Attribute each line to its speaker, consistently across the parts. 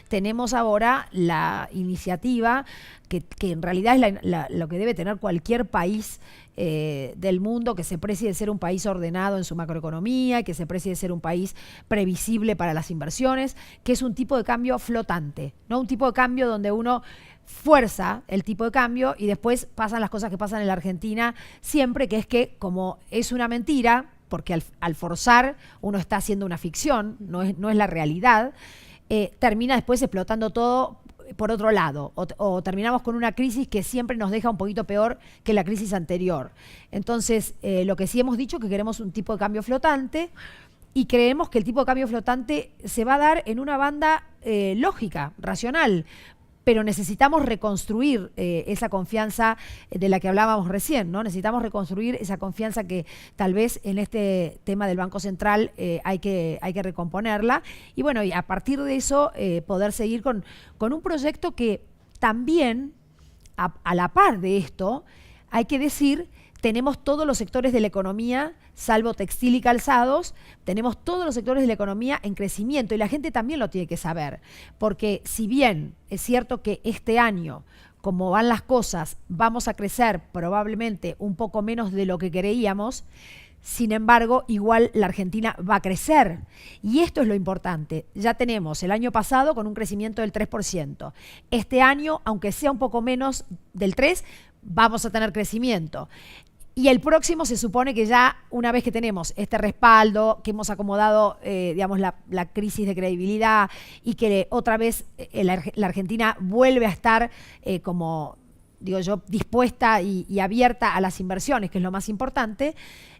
Speaker 1: tenemos ahora la iniciativa que en realidad es lo que debe tener cualquier país del mundo, que se precie de ser un país ordenado en su macroeconomía, que se precie de ser un país previsible para las inversiones, que es un tipo de cambio flotante, no un tipo de cambio donde uno fuerza el tipo de cambio y después pasan las cosas que pasan en la Argentina siempre, que es que como es una mentira, porque al forzar uno está haciendo una ficción, no es la realidad, termina después explotando todo por otro lado, o terminamos con una crisis que siempre nos deja un poquito peor que la crisis anterior. Entonces, lo que sí hemos dicho es que queremos un tipo de cambio flotante y creemos que el tipo de cambio flotante se va a dar en una banda lógica, racional, pero necesitamos reconstruir esa confianza de la que hablábamos recién, ¿no? Necesitamos reconstruir esa confianza que tal vez en este tema del Banco Central hay que recomponerla. Y bueno, y a partir de eso poder seguir con un proyecto que también, a la par de esto, hay que decir, tenemos todos los sectores de la economía, salvo textil y calzados, tenemos todos los sectores de la economía en crecimiento y la gente también lo tiene que saber, porque si bien es cierto que este año, como van las cosas, vamos a crecer probablemente un poco menos de lo que creíamos, sin embargo, igual la Argentina va a crecer. Y esto es lo importante. Ya tenemos el año pasado con un crecimiento del 3%. Este año, aunque sea un poco menos del 3%, vamos a tener crecimiento. Y el próximo se supone que ya una vez que tenemos este respaldo, que hemos acomodado digamos, la crisis de credibilidad y que otra vez la Argentina vuelve a estar como, digo yo, dispuesta y abierta a las inversiones, que es lo más importante,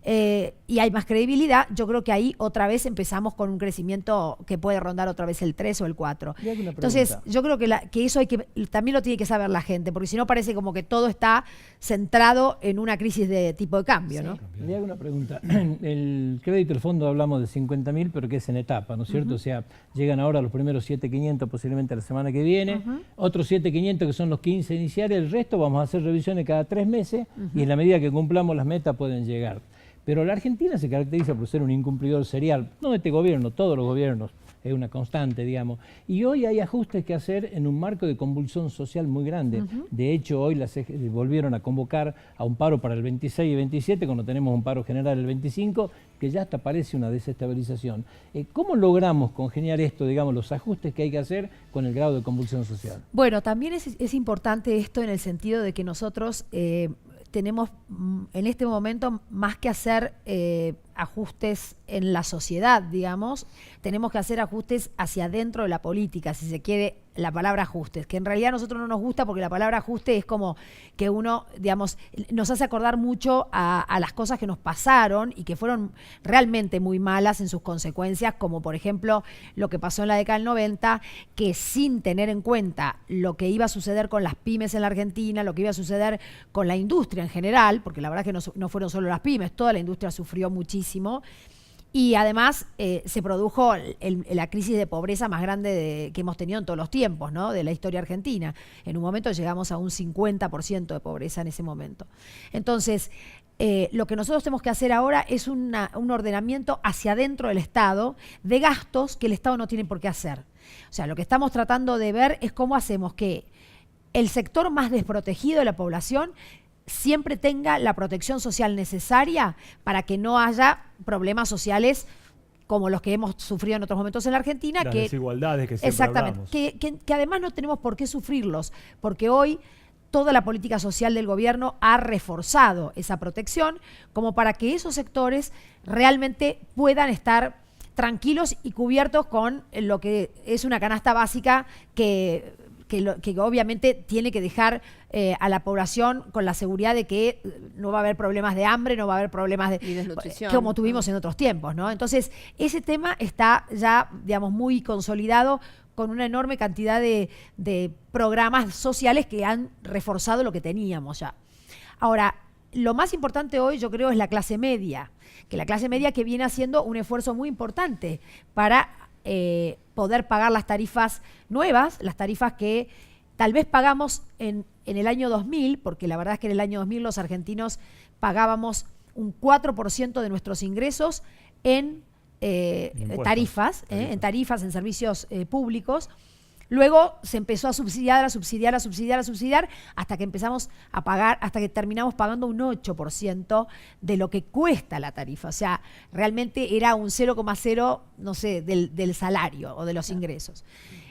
Speaker 1: y hay más credibilidad, yo creo que ahí otra vez empezamos con un crecimiento que puede rondar otra vez el 3 o el 4. Entonces, yo creo que eso también lo tiene que saber la gente, porque si no parece como que todo está centrado en una crisis de tipo de cambio, ¿no?
Speaker 2: Le hago una pregunta. El crédito del fondo hablamos de 50.000, pero que es en etapa, ¿no es cierto? O sea, llegan ahora los primeros 7.500 posiblemente la semana que viene, otros 7.500 que son los 15 iniciales, el resto vamos a hacer revisiones cada 3 meses y en la medida que cumplamos las metas pueden llegar. Pero la Argentina se caracteriza por ser un incumplidor serial, no este gobierno, todos los gobiernos, es una constante, digamos. Y hoy hay ajustes que hacer en un marco de convulsión social muy grande. De hecho, hoy volvieron a convocar a un paro para el 26 y 27, cuando tenemos un paro general el 25, que ya hasta parece una desestabilización. ¿Cómo logramos congeniar esto, digamos, los ajustes que hay que hacer con el grado de convulsión social?
Speaker 1: Bueno, también es importante esto en el sentido de que nosotros tenemos en este momento más que hacer ajustes en la sociedad, digamos, tenemos que hacer ajustes hacia adentro de la política, si se quiere, la palabra ajustes, que en realidad a nosotros no nos gusta porque la palabra ajuste es como que uno, digamos, nos hace acordar mucho a las cosas que nos pasaron y que fueron realmente muy malas en sus consecuencias, como por ejemplo lo que pasó en la década del 90, que sin tener en cuenta lo que iba a suceder con las pymes en la Argentina, lo que iba a suceder con la industria en general, porque la verdad es que no fueron solo las pymes, toda la industria sufrió muchísimo. Y además se produjo la crisis de pobreza más grande que hemos tenido en todos los tiempos, ¿no? De la historia argentina. En un momento llegamos a un 50% de pobreza en ese momento. Entonces, lo que nosotros tenemos que hacer ahora es un ordenamiento hacia adentro del Estado de gastos que el Estado no tiene por qué hacer. O sea, lo que estamos tratando de ver es cómo hacemos que el sector más desprotegido de la población siempre tenga la protección social necesaria para que no haya problemas sociales como los que hemos sufrido en otros momentos en la Argentina.
Speaker 3: Las desigualdades que siempre
Speaker 1: exactamente,
Speaker 3: hablamos.
Speaker 1: Que además no tenemos por qué sufrirlos, porque hoy toda la política social del gobierno ha reforzado esa protección como para que esos sectores realmente puedan estar tranquilos y cubiertos con lo que es una canasta básica que obviamente tiene que dejar a la población con la seguridad de que no va a haber problemas de hambre, no va a haber problemas de desnutrición, como tuvimos en otros tiempos, ¿no? Entonces, ese tema está ya, digamos, muy consolidado con una enorme cantidad de programas sociales que han reforzado lo que teníamos ya. Ahora, lo más importante hoy, yo creo, es la clase media, que viene haciendo un esfuerzo muy importante para poder pagar las tarifas nuevas, las tarifas que tal vez pagamos en el año 2000, porque la verdad es que en el año 2000 los argentinos pagábamos un 4% de nuestros ingresos en tarifas, en servicios públicos, Luego se empezó a subsidiar, hasta que empezamos a pagar, hasta que terminamos pagando un 8% de lo que cuesta la tarifa. O sea, realmente era un 0,0, no sé, del salario o de los ingresos.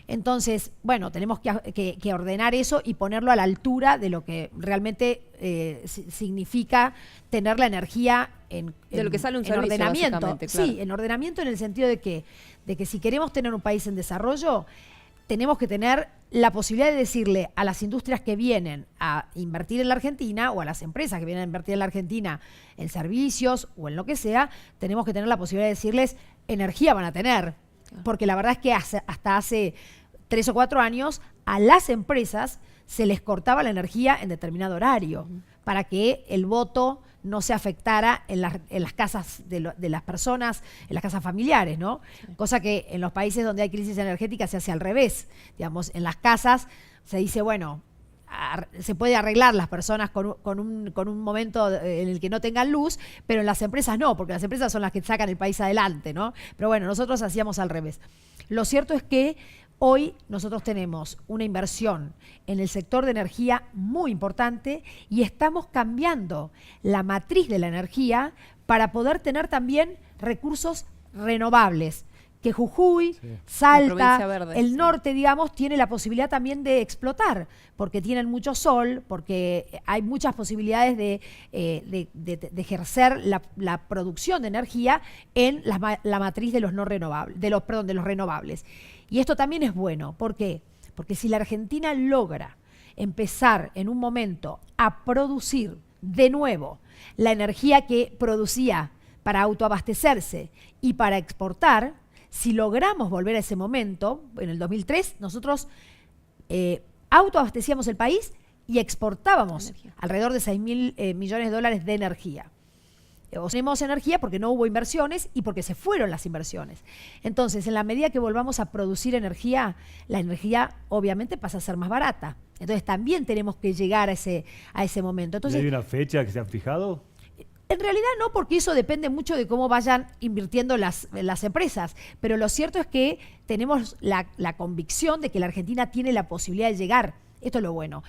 Speaker 1: Entonces, bueno, tenemos que ordenar eso y ponerlo a la altura de lo que realmente significa tener la energía
Speaker 3: de lo que sale un servicio,
Speaker 1: ordenamiento.
Speaker 3: claro.
Speaker 1: Sí, en ordenamiento en el sentido de que si queremos tener un país en desarrollo, tenemos que tener la posibilidad de decirle a las industrias que vienen a invertir en la Argentina o a las empresas que vienen a invertir en la Argentina en servicios o en lo que sea, tenemos que tener la posibilidad de decirles energía van a tener. Porque la verdad es que hasta hace 3 o 4 años a las empresas se les cortaba la energía en determinado horario para que el voto no se afectara en las casas de las personas, en las casas familiares, ¿no? Sí. Cosa que en los países donde hay crisis energética se hace al revés. Digamos, en las casas se dice, bueno, se puede arreglar las personas con un momento en el que no tengan luz, pero en las empresas no, porque las empresas son las que sacan el país adelante, ¿no? Pero bueno, nosotros hacíamos al revés. Lo cierto es que hoy nosotros tenemos una inversión en el sector de energía muy importante y estamos cambiando la matriz de la energía para poder tener también recursos renovables. Que Jujuy, sí, Salta, verde, el norte, digamos, tiene la posibilidad también de explotar, porque tienen mucho sol, porque hay muchas posibilidades de ejercer la producción de energía en la matriz de los no renovables, de los renovables. Y esto también es bueno. ¿Por qué? Porque si la Argentina logra empezar en un momento a producir de nuevo la energía que producía para autoabastecerse y para exportar, si logramos volver a ese momento, en el 2003, nosotros autoabastecíamos el país y exportábamos alrededor de 6.000 millones de dólares de energía. Tenemos energía porque no hubo inversiones y porque se fueron las inversiones. Entonces, en la medida que volvamos a producir energía, la energía obviamente pasa a ser más barata. Entonces, también tenemos que llegar a ese momento. Entonces,
Speaker 4: ¿hay una fecha que se han fijado?
Speaker 1: En realidad no, porque eso depende mucho de cómo vayan invirtiendo las empresas. Pero lo cierto es que tenemos la convicción de que la Argentina tiene la posibilidad de llegar. Esto es lo bueno.